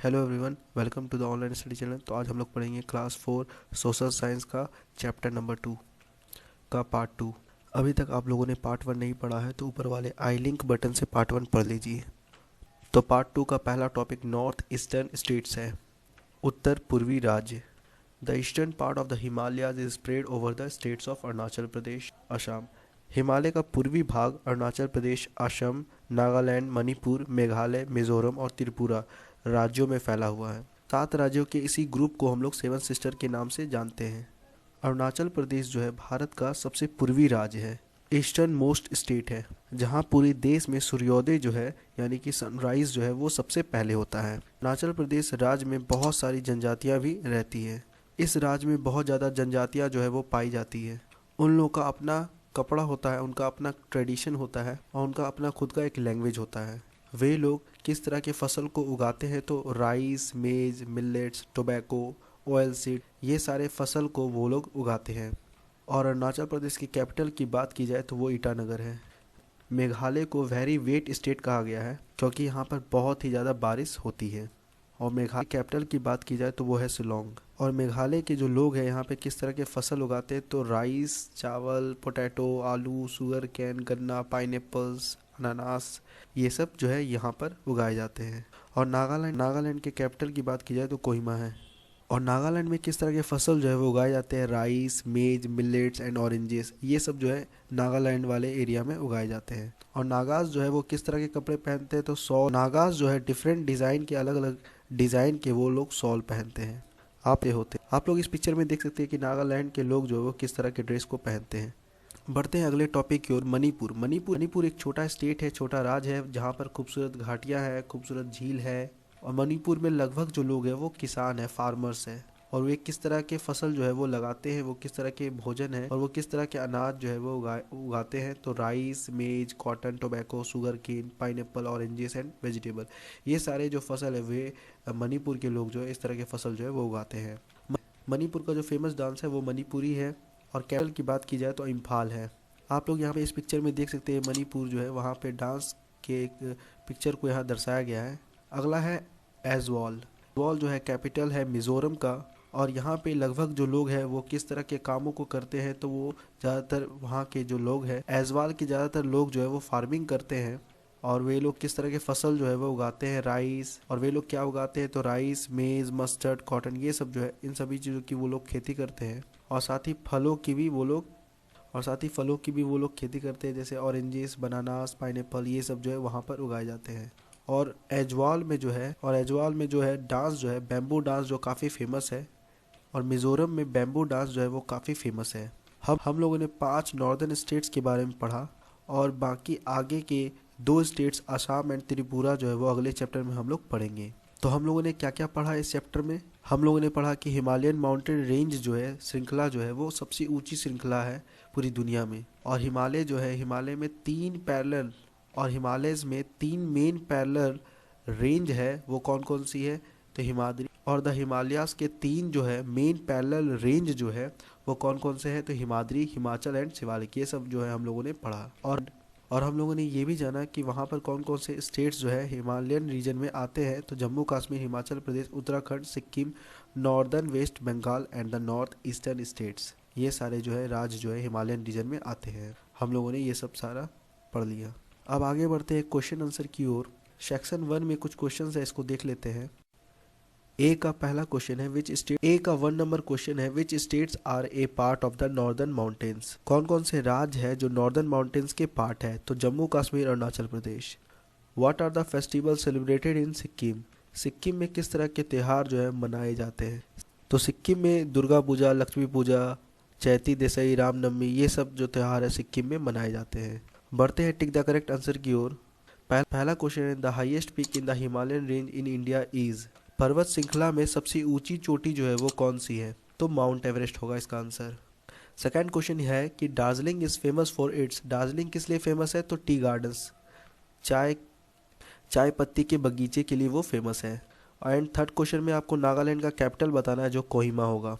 Hello everyone, welcome to the online study channel. तो आज हम लोग पढ़ेंगे क्लास 4 सोशल साइंस का चैप्टर नंबर 2 का पार्ट 2। अभी तक आप लोगों ने पार्ट 1 नहीं पढ़ा है तो ऊपर वाले आई लिंक बटन से पार्ट 1 पढ़ लीजिए। तो पार्ट 2 का पहला टॉपिक नॉर्थ ईस्टर्न स्टेट्स है, उत्तर पूर्वी राज्य। The eastern part of the Himalayas is spread over the states of Arunachal Pradesh, Assam. Himalaya का पूर्वी भाग अरुणाचल प्रदेश, असम, नागालैंड, मणिपुर, मेघालय, मिजोरम और त्रिपुरा राज्यों में फैला हुआ है। 7 राज्यों के इसी ग्रुप को हम लोग सेवन सिस्टर के नाम से जानते हैं। अरुणाचल प्रदेश जो है भारत का सबसे पूर्वी राज्य है, ईस्टर्न मोस्ट स्टेट है, जहाँ पूरे देश में सूर्योदय जो है यानी कि सनराइज जो है वो सबसे पहले होता है। अरुणाचल प्रदेश राज्य में बहुत सारी जनजातियाँ भी रहती हैं। इस राज्य में बहुत ज़्यादा जनजातियाँ जो है वो पाई जाती है। उन लोगों का अपना कपड़ा होता है, उनका अपना ट्रेडिशन होता है और उनका अपना खुद का एक लैंग्वेज होता है। वे लोग किस तरह के फसल को उगाते हैं तो राइस, मेज, मिलेट्स, टोबैको, ऑयल सीड, ये सारे फसल को वो लोग उगाते हैं। और अरुणाचल प्रदेश की कैपिटल की बात की जाए तो वो ईटानगर है। मेघालय को वेरी वेट स्टेट कहा गया है क्योंकि यहाँ पर बहुत ही ज़्यादा बारिश होती है। और मेघालय कैपिटल की बात की जाए तो वो है शिलोंग। और मेघालय के जो लोग हैं यहाँ पे किस तरह के फसल उगाते हैं तो राइस, चावल, पोटैटो, आलू, शुगर कैन, गन्ना, पाइनएप्पल्स, अनानास, ये सब जो है यहाँ पर उगाए जाते हैं। और नागालैंड के कैपिटल की बात की जाए तो कोहिमा है। और नागालैंड में किस तरह के फसल जो है वो उगाए जाते हैं, राइस, मेज, मिलेट्स एंड ऑरेंजेस, ये सब जो है नागालैंड वाले एरिया में उगाए जाते हैं। और नागाज जो है वो किस तरह के कपड़े पहनते हैं तो सॉल, नागाज जो है डिफरेंट डिज़ाइन के, अलग अलग डिज़ाइन के वो लोग सॉल पहनते हैं। आप लोग इस पिक्चर में देख सकते हैं कि नागालैंड के लोग जो है वो किस तरह के ड्रेस को पहनते हैं। बढ़ते हैं अगले टॉपिक की ओर, मणिपुर एक छोटा स्टेट है, छोटा राज्य है, जहाँ पर खूबसूरत घाटियाँ हैं, खूबसूरत झील है। और मणिपुर में लगभग जो लोग हैं वो किसान है, फार्मर्स है। और वे किस तरह के फसल जो है वो लगाते हैं, वो किस तरह के भोजन है और वो किस तरह के अनाज जो है वो उगाते हैं तो rice, maize, cotton, tobacco, sugar cane, pineapple, oranges and vegetable, ये सारे जो फसल है वे मणिपुर के लोग जो है इस तरह के फसल जो है वो उगाते हैं। मणिपुर का जो फेमस डांस है वो मणिपुरी है। और कैपिटल की बात की जाए तो इम्फाल है। आप लोग यहाँ पे इस पिक्चर में देख सकते हैं मणिपुर जो है वहाँ पे डांस के एक पिक्चर को यहाँ दर्शाया गया है। अगला है एजवाल। एजवाल जो है कैपिटल है मिजोरम का। और यहाँ पे लगभग जो लोग हैं वो किस तरह के कामों को करते हैं तो वो ज़्यादातर वहाँ के जो लोग हैं, एजवाल के ज़्यादातर लोग जो है वो फार्मिंग करते हैं। और वे लोग किस तरह के फसल जो है वो उगाते हैं, राइस, और वे लोग क्या उगाते हैं तो राइस, मेज, मस्टर्ड, कॉटन, ये सब जो है इन सभी चीज़ों की वो लोग खेती करते हैं। और साथ ही फलों की भी वो लोग खेती करते हैं, जैसे ऑरेंजेस, बनानास, पाइनएप्पल, ये सब जो है वहाँ पर उगाए जाते हैं। और एजवाल में जो है डांस जो है बैम्बू डांस जो काफ़ी फेमस है। और मिज़ोरम में बैम्बू डांस जो है वो काफ़ी फेमस है। हम लोगों ने 5 नॉर्दर्न स्टेट्स के बारे में पढ़ा और बाकी आगे के 2 स्टेट्स असम एंड त्रिपुरा जो है वो अगले चैप्टर में हम लोग पढ़ेंगे। तो हम लोगों ने क्या क्या पढ़ा इस चैप्टर में? हम लोगों ने पढ़ा कि हिमालयन माउंटेन रेंज जो है, श्रृंखला जो है वो सबसे ऊंची श्रृंखला है पूरी दुनिया में। और हिमालय जो है, हिमालय में 3 पैरेलल, और हिमालयस में 3 मेन पैरेलल रेंज है, वो कौन कौन सी है तो हिमाद्री। और द हिमालयास के 3 जो है मेन पैरेलल रेंज जो है वो कौन कौन से हैं तो हिमाद्री, हिमाचल एंड शिवालिक, ये सब जो है हम लोगों ने पढ़ा। और हम लोगों ने ये भी जाना कि वहाँ पर कौन कौन से स्टेट्स जो है हिमालयन रीजन में आते हैं तो Jammu Kashmir, Himachal Pradesh, Uttarakhand, Sikkim, northern west Bengal and the north eastern states, ये सारे जो है राज्य जो है हिमालयन रीजन में आते हैं। हम लोगों ने ये सब सारा पढ़ लिया। अब आगे बढ़ते हैं क्वेश्चन आंसर की ओर। सेक्शन 1 में कुछ क्वेश्चन है, इसको देख लेते हैं। ए का पहला क्वेश्चन है ए का 1 नंबर क्वेश्चन है which states are a part of the northern mountains. कौन कौन से राज्य है जो नॉर्दर्न माउंटेन्स के पार्ट है तो Jammu Kashmir, Arunachal Pradesh. What are the festival celebrated in Sikkim. Sikkim में किस तरह के त्यौहार जो है मनाए जाते हैं तो सिक्किम में दुर्गा पूजा, लक्ष्मी पूजा, चैती दशई, रामनवमी, ये सब जो त्यौहार है सिक्किम में मनाए जाते हैं। बढ़ते हैं टिक द करेक्ट आंसर की ओर। पहला क्वेश्चन है the highest peak in the Himalayan range in India is. पर्वत श्रृंखला में सबसे ऊंची चोटी जो है वो कौन सी है तो माउंट एवरेस्ट होगा इसका आंसर। सेकंड क्वेश्चन है कि Darjeeling is famous for its. Darjeeling किस लिए फेमस है तो टी गार्डन्स, चाय पत्ती के बगीचे के लिए वो फेमस है। एंड थर्ड क्वेश्चन में आपको नागालैंड का कैपिटल बताना है जो कोहिमा होगा।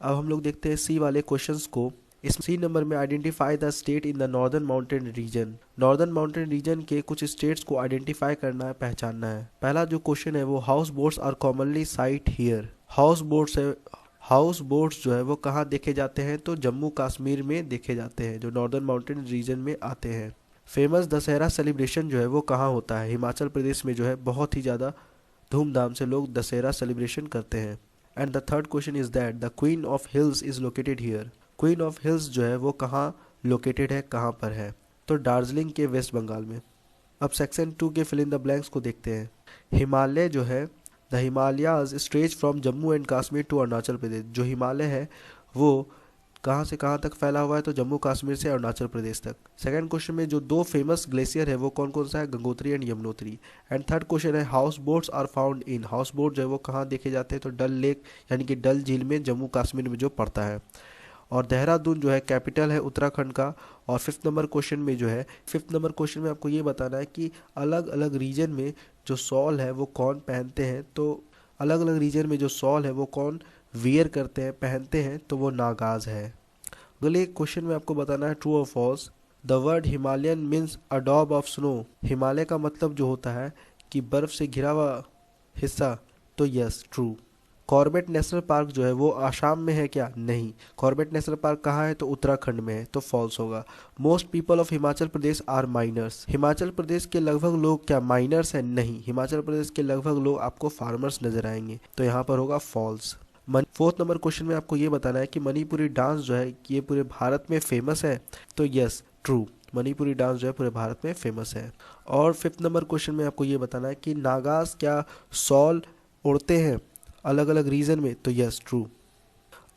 अब हम लोग देखते हैं सी वाले क्वेश्चंस को। इस सी नंबर में identify the state in the northern mountain region. Northern mountain region के कुछ स्टेट्स को आइडेंटिफाई करना है, पहचानना है। पहला जो क्वेश्चन है वो house boats are commonly sight here. House boats है, हाउस बोट्स जो है वो कहाँ देखे जाते हैं, तो जम्मू कश्मीर में देखे जाते हैं, जो नॉर्दर्न माउंटेन रीजन में आते हैं। फेमस दशहरा सेलिब्रेशन जो है वो कहाँ होता है, हिमाचल प्रदेश में जो है बहुत ही ज़्यादा धूमधाम से लोग दशहरा सेलिब्रेशन करते हैं। And the third question is that the queen of hills is located here. Queen of hills जो है वो कहाँ लोकेटेड है, कहाँ पर है, तो दार्जिलिंग के वेस्ट बंगाल में। अब सेक्शन 2 के फिल इन द ब्लैंक्स को देखते हैं। हिमालय जो है, the Himalayas stretch from Jammu and Kashmir to Arunachal Pradesh. जो हिमालय है वो कहाँ से कहाँ तक फैला हुआ है, तो जम्मू कश्मीर से अरुणाचल प्रदेश तक। सेकंड क्वेश्चन में जो दो फेमस ग्लेशियर है वो कौन कौन सा है, Gangotri and Yamunotri. And third question है house boats are found in. House boat जो है वो कहाँ देखे जाते हैं, तो डल लेक यानी कि डल झील में जम्मू कश्मीर में जो पड़ता है। और देहरादून जो है कैपिटल है उत्तराखंड का। और फिफ्थ नंबर क्वेश्चन में जो है, फिफ्थ नंबर क्वेश्चन में आपको ये बताना है कि अलग अलग रीजन में जो शॉल है वो कौन पहनते हैं, तो अलग अलग रीजन में जो शॉल है वो कौन वियर करते हैं, पहनते हैं, तो वो नागाज है। अगले क्वेश्चन में आपको बताना है ट्रू और false. The word Himalayan means अ डॉब ऑफ स्नो। हिमालय का मतलब जो होता है कि बर्फ से घिरा हुआ हिस्सा, तो yes true. Corbett national park जो है वो आसाम में है क्या, नहीं। कॉर्बेट नेशनल पार्क कहाँ है, तो उत्तराखंड में है, तो फॉल्स होगा। Most people of Himachal Pradesh are miners. Himachal Pradesh के लगभग लोग क्या माइनर्स हैं, नहीं। हिमाचल प्रदेश के लगभग लोग आपको फार्मर्स नजर आएंगे, तो यहाँ पर होगा फॉल्स। फोर्थ नंबर क्वेश्चन में आपको ये बताना है कि मणिपुरी डांस जो है ये पूरे भारत में फेमस है, तो यस ट्रू। मणिपुरी डांस जो है पूरे भारत में फेमस है। और फिफ्थ नंबर क्वेश्चन में आपको ये बताना है कि नागास क्या शॉल ओढ़ते हैं अलग अलग रीजन में, तो यस ट्रू।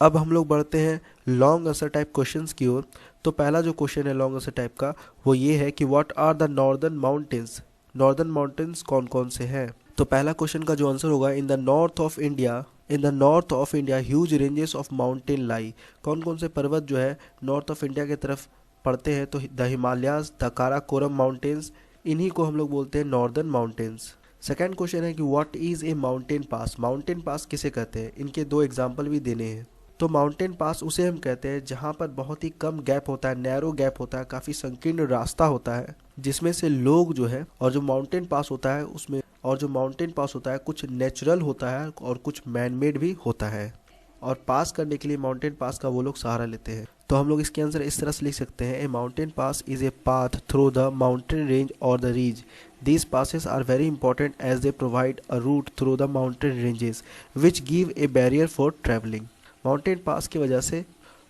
अब हम लोग बढ़ते हैं लॉन्ग आंसर टाइप क्वेश्चंस की ओर। तो पहला जो क्वेश्चन है लॉन्ग आंसर टाइप का वो ये है कि what are the northern mountains. Northern mountains कौन कौन से हैं, तो पहला क्वेश्चन का जो आंसर होगा in the north of India. In the north of India huge ranges of mountain lie. कौन कौन से पर्वत जो है नॉर्थ ऑफ इंडिया की तरफ पड़ते हैं, तो the Himalayas, the Karakoram mountains, इन्हीं को हम लोग बोलते हैं नॉर्दर्न माउंटेन्स। सेकेंड क्वेश्चन है कि what is a mountain pass. Mountain pass किसे कहते हैं, इनके दो एग्जाम्पल भी देने हैं। तो माउंटेन पास उसे हम कहते हैं जहाँ पर बहुत ही कम गैप होता है, नैरो गैप होता है, काफ़ी संकीर्ण रास्ता होता है, जिसमें से लोग जो है, और जो माउंटेन पास होता है उसमें, और जो माउंटेन पास होता है कुछ नेचुरल होता है और कुछ मैन मेड भी होता है, और पास करने के लिए माउंटेन पास का वो लोग सहारा लेते हैं। तो हम लोग इसके आंसर इस तरह से लिख सकते हैं, ए mountain pass is a path through the mountain range और the रीज। These passes are very important as they provide a route through the mountain ranges which give a barrier for traveling. Mountain pass की वजह से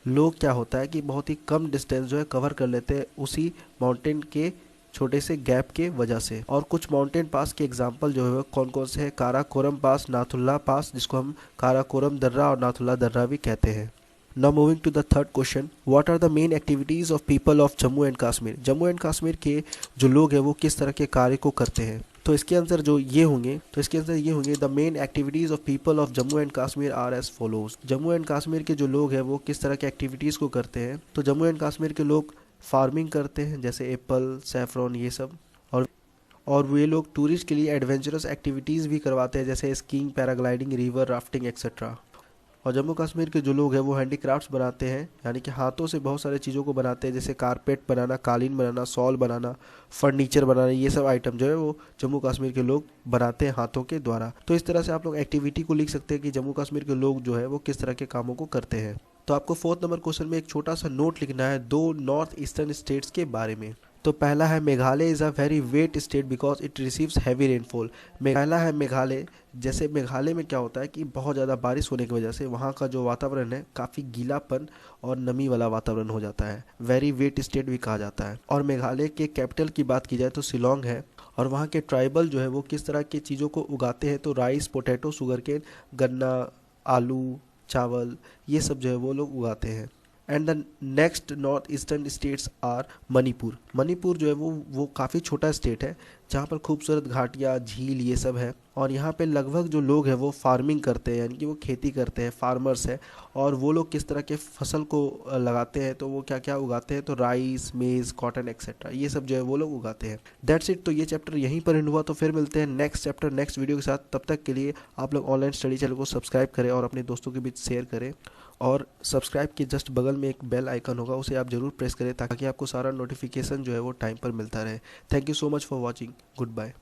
लोग क्या होता है कि बहुत ही कम डिस्टेंस जो है कवर कर लेते हैं उसी माउंटेन के छोटे से गैप के वजह से। और कुछ माउंटेन पास के एग्जांपल जो है कौन कौन से हैं, काराकोरम पास, नाथुल्ला पास, जिसको हम काराकोरम दर्रा और नाथुल्ला दर्रा भी कहते हैं। Now moving to the third question, what are the main activities of people of Jammu and Kashmir? Jammu and Kashmir के जो लोग हैं वो किस तरह के कार्य को करते हैं, तो इसके आंसर जो ये होंगे, तो इसके आंसर ये होंगे, the main activities of people of Jammu and Kashmir are as follows. Jammu and Kashmir के जो लोग हैं वो किस तरह के एक्टिविटीज़ को करते हैं, तो जम्मू एंड कश्मीर के लोग फार्मिंग करते हैं, जैसे एप्पल, सैफरॉन, ये सब। और वे लोग टूरिस्ट के लिए एडवेंचरस एक्टिविटीज़ भी करवाते हैं, जैसे skiing, paragliding, river rafting etcetera. और जम्मू कश्मीर के जो लोग हैं वो हैंडीक्राफ्ट्स बनाते हैं, यानी कि हाथों से बहुत सारे चीज़ों को बनाते हैं, जैसे कारपेट बनाना, कालीन बनाना, शॉल बनाना, फर्नीचर बनाना, ये सब आइटम जो है वो जम्मू कश्मीर के लोग बनाते हैं हाथों के द्वारा। तो इस तरह से आप लोग एक्टिविटी को लिख सकते हैं कि जम्मू कश्मीर के लोग जो है वो किस तरह के कामों को करते हैं। तो आपको फोर्थ नंबर क्वेश्चन में एक छोटा सा नोट लिखना है दो नॉर्थ ईस्टर्न स्टेट्स के बारे में। तो पहला है Meghalaya is a very wet state because it receives heavy rainfall. पहला है मेघालय, जैसे मेघालय में क्या होता है कि बहुत ज़्यादा बारिश होने की वजह से वहाँ का जो वातावरण है काफ़ी गीलापन और नमी वाला वातावरण हो जाता है, वेरी वेट स्टेट भी कहा जाता है। और मेघालय के कैपिटल की बात की जाए तो शिलोंग है। और वहाँ के ट्राइबल जो है वो किस तरह की चीज़ों को उगाते हैं, तो राइस, पोटैटो, शुगरकेन, गन्ना, आलू, चावल, ये सब जो है वो लोग उगाते हैं। And the next north eastern states are Manipur. Manipur जो है वो काफ़ी छोटा स्टेट है जहाँ पर खूबसूरत घाटियाँ, झील, ये सब है। और यहाँ पे लगभग जो लोग हैं वो फार्मिंग करते हैं, यानी कि वो खेती करते हैं, फार्मर्स है। और वो लोग किस तरह के फसल को लगाते हैं, तो वो क्या क्या उगाते हैं, तो राइस, मेज़, कॉटन एक्सेट्रा, ये सब जो है वो लोग उगाते हैं। That's it. तो ये चैप्टर यहीं पर एंड हुआ। तो फिर मिलते हैं नेक्स्ट चैप्टर नेक्स्ट वीडियो के साथ। तब तक के लिए आप लोग ऑनलाइन स्टडी चैनल को सब्सक्राइब करें और अपने दोस्तों के बीच शेयर करें। और सब्सक्राइब के जस्ट बगल में एक बेल आइकन होगा, उसे आप ज़रूर प्रेस करें ताकि आपको सारा नोटिफिकेशन जो है वो टाइम पर मिलता रहे। Thank you so much for watching. Good bye.